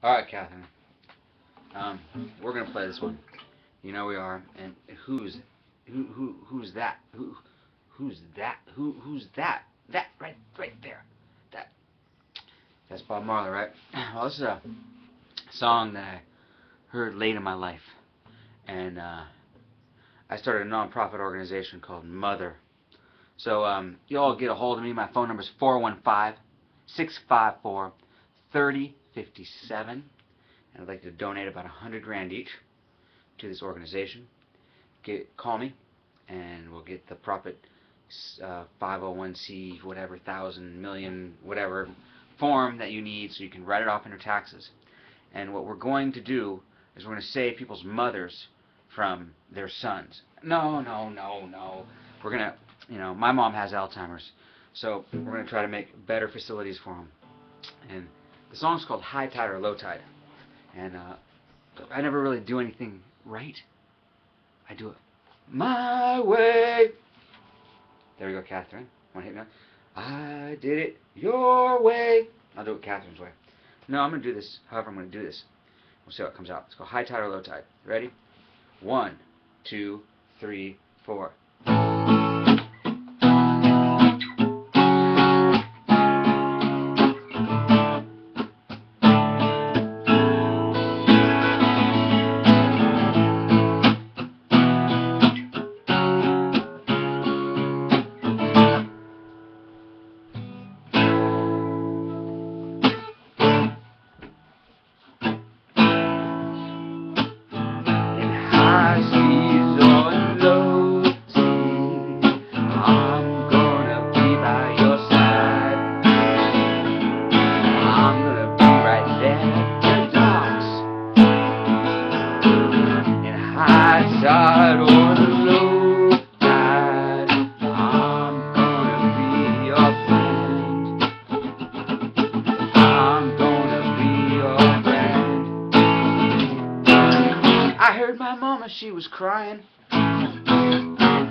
Alright, Catherine. We're gonna play this one. You know we are. And who's that? Who's that? Who's that? That right there. That's Bob Marley, right? Well, this is a song that I heard late in my life, and I started a non-profit organization called Mother. So you all get a hold of me. My phone number is 415-654-3057, and I'd like to donate about $100 each to this organization. Call me, and we'll get the profit 501c whatever thousand million whatever form that you need, so you can write it off in your taxes. And what we're going to do is we're going to save people's mothers from their sons. No. We're going to, my mom has Alzheimer's, so we're going to try to make better facilities for them. And the song's called High Tide or Low Tide. And I never really do anything right. I do it my way. There we go, Catherine. Want to hit me up? I did it your way. I'll do it Catherine's way. No, I'm going to do this however I'm going to do this. We'll see how it comes out. It's called High Tide or Low Tide. Ready? 1, 2, 3, 4. Tide or low tide, I'm gonna be your friend. I'm gonna be your friend. I heard my mama, she was crying.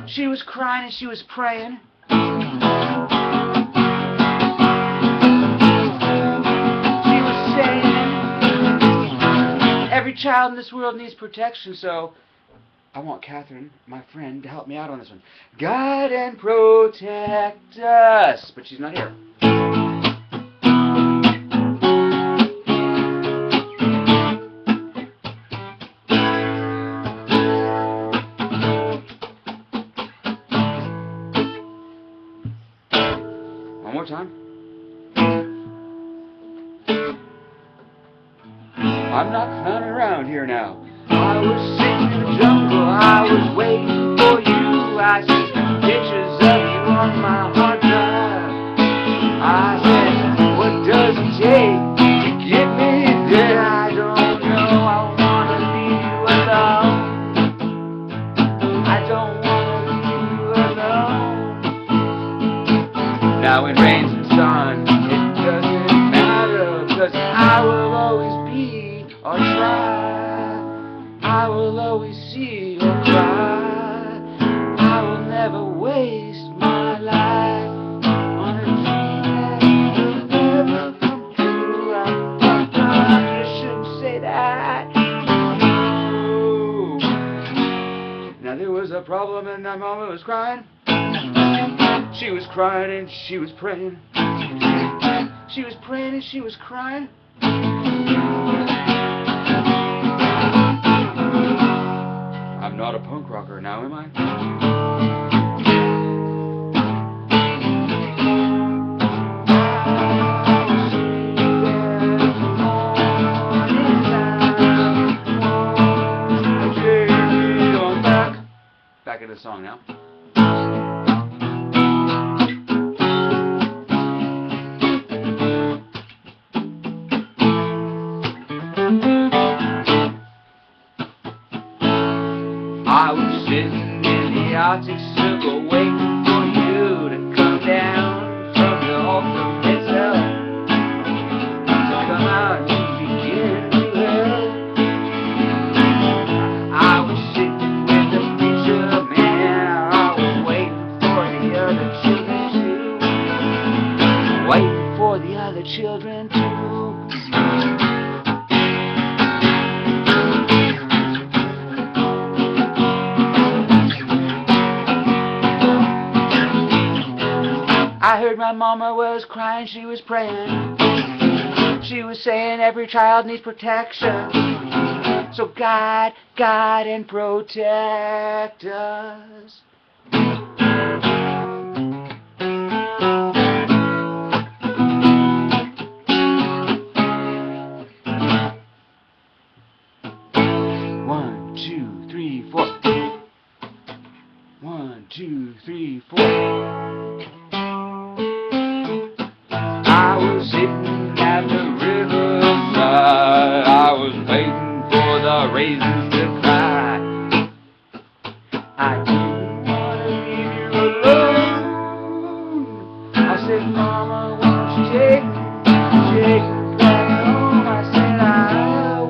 She was crying and she was praying. She was saying, every child in this world needs protection, so I want Catherine, my friend, to help me out on this one. Guide and protect us. But she's not here. One more time. I'm not clowning around here now. I was sitting in the jungle, I was waiting for you. I see pictures of you on my hard drive. I said, what does it take to get me there? I don't know, I wanna leave you alone. I don't wanna leave you alone. Now it rains and sun, it doesn't matter, 'cause I will always be or try. I will always see or cry. I will never waste my life on a dream that will never come true. You shouldn't say that. No. Now there was a problem and my mama was crying. She was crying and she was praying. She was praying and she was crying. I'm not a punk rocker now, am I? Back into the song now. I was sitting in the Arctic Circle waiting for you to come down from your ultimate self, to come out and begin to help. I was sitting with the preacher man, I was waiting for the other children too, waiting for the other children too. heard my mama was crying, she was praying. She was saying every child needs protection. So guide and protect us. One, two, three, four. 1, 2, 3, 4. I was sitting at the riverside. I was waiting for the raisins to cry. I didn't want to leave you alone. I said, Mama, won't you take me back home? I said, I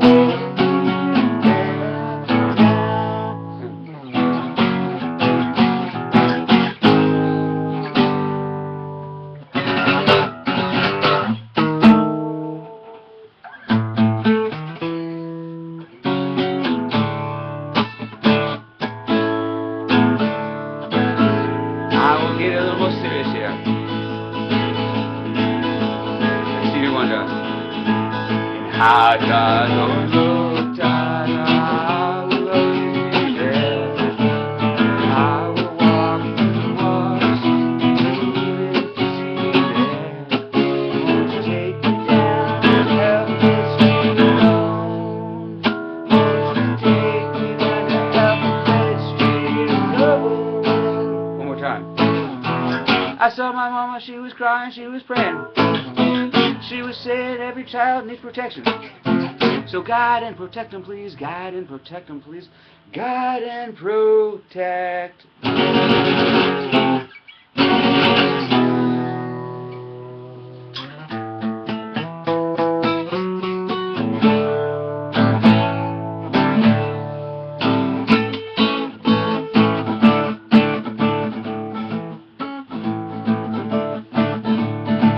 will. I will get a little more serious here. Let's see who wonder. And how does look down, I will always be there. And I will walk through walls to live to see there. Won't you take me down and help me street alone? Won't you take me down and help me street alone? One more time. I saw my mama, she was crying, she was praying. She was saying every child needs protection. So guide and protect them, please. Guide and protect them, please. Guide and protect.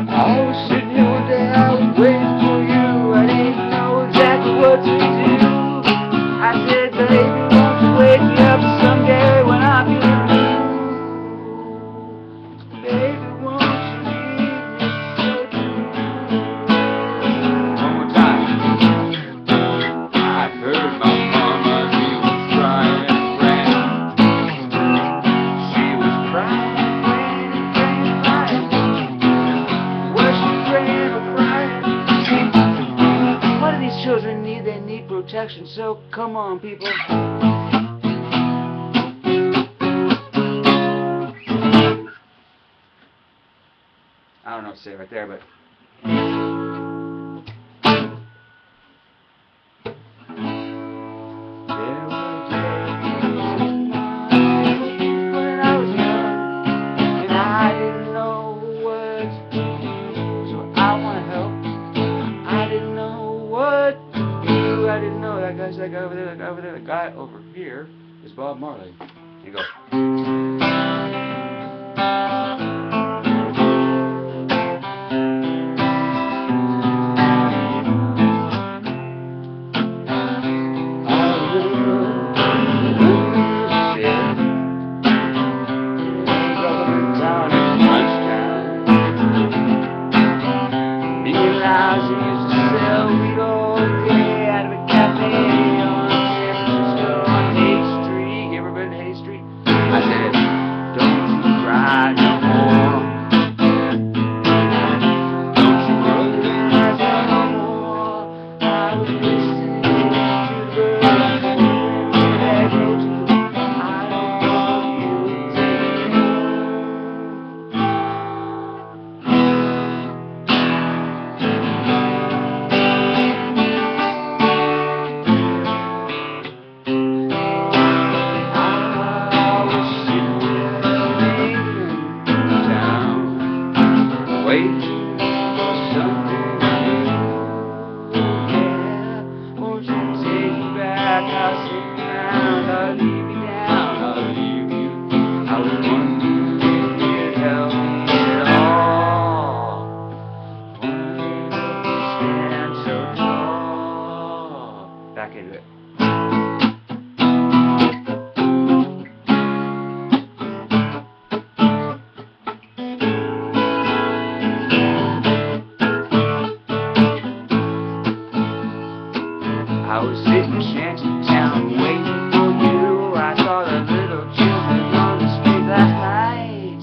I was sitting here one day, I was waiting for you. I didn't know exactly what to do. I said, baby, won't you wake me up someday when I'm feeling blue? Baby, won't you leave me so true? One more time. I heard my mama, she was crying and praying. She was crying. Children they need protection, so come on, people. I don't know what to say right there, but there were days when I was young and I didn't know what to do, so I want to help. I didn't know what to do. I didn't know that guy's that guy over there, that guy over there, that guy over here is Bob Marley. You go. I said, don't you cry no more. Don't you worry no more. I was listening to the birds that go to. I don't know you take me waiting for something new. Yeah, won't you take me back? I'll sit around, I'll leave you down, I'll leave you. I was wondering if you'd help me at all. Wondering if you stand so tall. Back into it. I was sitting Shantytown waiting for you. I saw the little children on the street last night,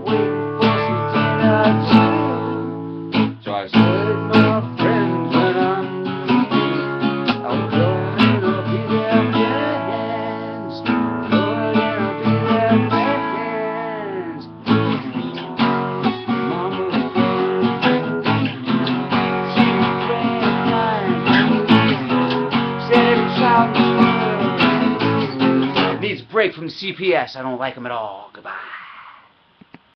waiting for some dinner too. So I said, my friends, when I'm I'll come and I'll be their friends. Come and I'll be their friends. Mama, she was praying kind. Said every child in the world needs a break from the CPS. I don't like them at all. Goodbye.